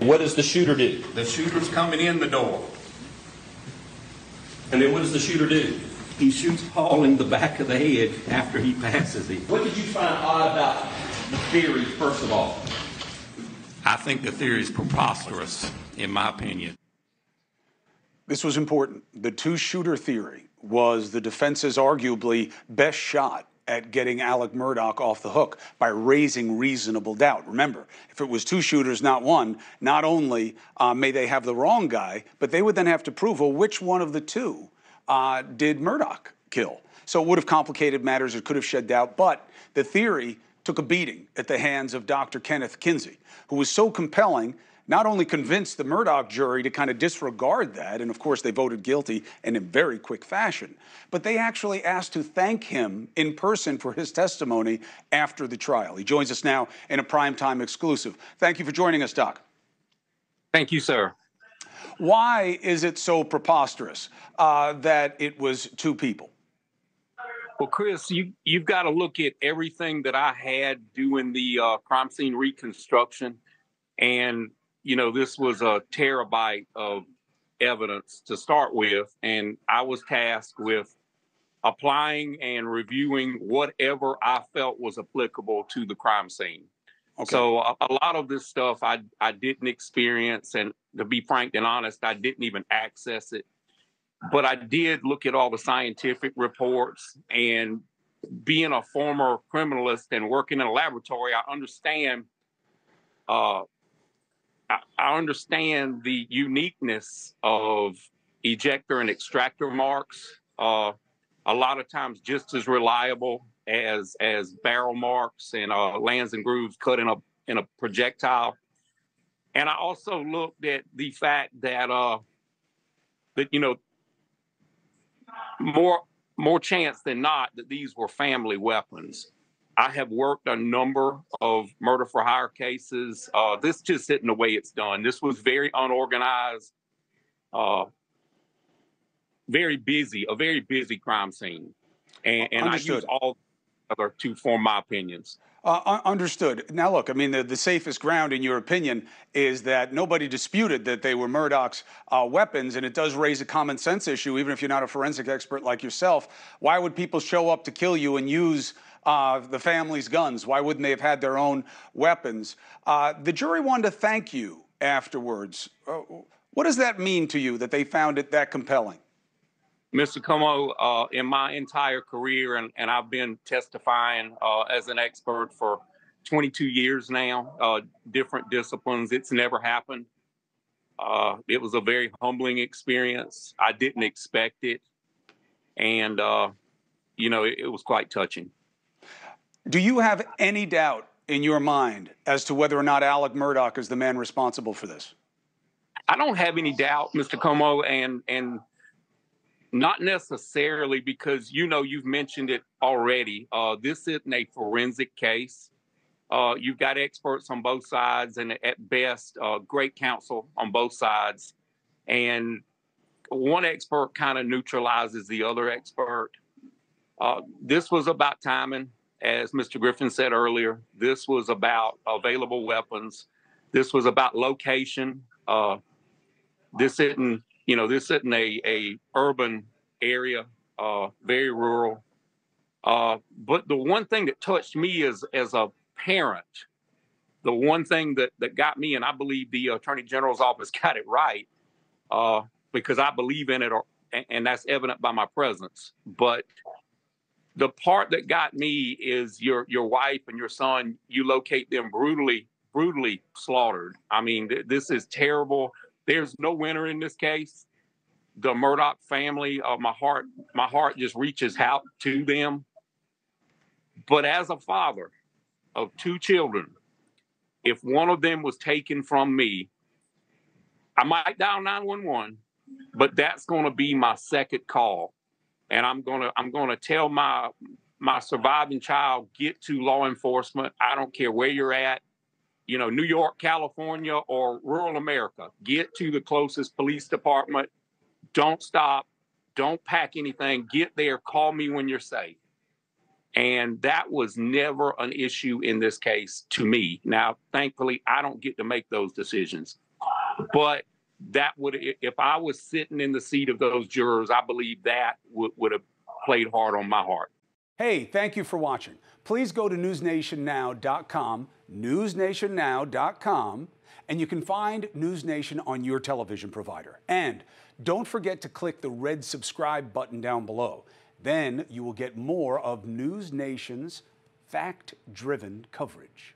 What does the shooter do? The shooter's coming in the door. And then what does the shooter do? He shoots Paul in the back of the head after he passes him. What did you find odd about the theory, first of all? I think the theory is preposterous, in my opinion. This was important. The two-shooter theory was the defense's arguably best shot at getting Alec Murdaugh off the hook by raising reasonable doubt. Remember, if it was two shooters, not one, not only may they have the wrong guy, but they would then have to prove, well, which one of the two did Murdaugh kill? So it would have complicated matters. It could have shed doubt. But the theory took a beating at the hands of Dr. Kenneth Kinsey, who was so compelling, not only convinced the Murdaugh jury to kind of disregard that, and of course they voted guilty and in very quick fashion, but they actually asked to thank him in person for his testimony after the trial. He joins us now in a primetime exclusive. Thank you for joining us, Doc. Thank you, sir. Why is it so preposterous that it was two people? Well, Chris, you've got to look at everything that I had doing the crime scene reconstruction. And, you know, this was a terabyte of evidence to start with. And I was tasked with applying and reviewing whatever I felt was applicable to the crime scene. Okay. So a lot of this stuff I didn't experience. And to be frank and honest, I didn't even access it. But I did look at all the scientific reports, and being a former criminalist and working in a laboratory, I understand the uniqueness of ejector and extractor marks. A lot of times just as reliable as barrel marks and lands and grooves cut in a projectile. And I also looked at the fact that you know, more chance than not that these were family weapons. I have worked a number of murder for hire cases. This just isn't the way it's done. This was very unorganized, a very busy crime scene. And I use all other to form my opinions. Understood. Now, look, I mean, the safest ground, in your opinion, is that nobody disputed that they were Murdaugh's weapons, and it does raise a common sense issue, even if you're not a forensic expert like yourself. Why would people show up to kill you and use the family's guns? Why wouldn't they have had their own weapons? The jury wanted to thank you afterwards. What does that mean to you, that they found it that compelling? Mr. Cuomo, in my entire career, and I've been testifying as an expert for 22 years now, different disciplines, it's never happened. It was a very humbling experience. I didn't expect it. And, you know, it was quite touching. Do you have any doubt in your mind as to whether or not Alec Murdaugh is the man responsible for this? I don't have any doubt, Mr. Cuomo, and not necessarily because, you know, you've mentioned it already. This isn't a forensic case. You've got experts on both sides, and at best, great counsel on both sides. And one expert kind of neutralizes the other expert. This was about timing, as Mr. Griffin said earlier. This was about available weapons. This was about location. This isn't a urban area, very rural. But the one thing that touched me as a parent, the one thing that got me, and I believe the Attorney General's office got it right, because I believe in it, and that's evident by my presence. But the part that got me is your wife and your son, you locate them brutally slaughtered. I mean, this is terrible. There's no winner in this case. The Murdaugh family, my heart just reaches out to them. But as a father of two children, if one of them was taken from me, I might dial 911, but that's going to be my second call. And I'm going to tell my surviving child, get to law enforcement. I don't care where you're at. You know, New York, California, or rural America, get to the closest police department. Don't stop. Don't pack anything. Get there. Call me when you're safe. And that was never an issue in this case to me. Now, thankfully, I don't get to make those decisions. But that would, if I was sitting in the seat of those jurors, I believe that would have played hard on my heart. Hey, thank you for watching. Please go to newsnationnow.com, newsnationnow.com, and you can find News Nation on your television provider. And don't forget to click the red subscribe button down below. Then you will get more of News Nation's fact-driven coverage.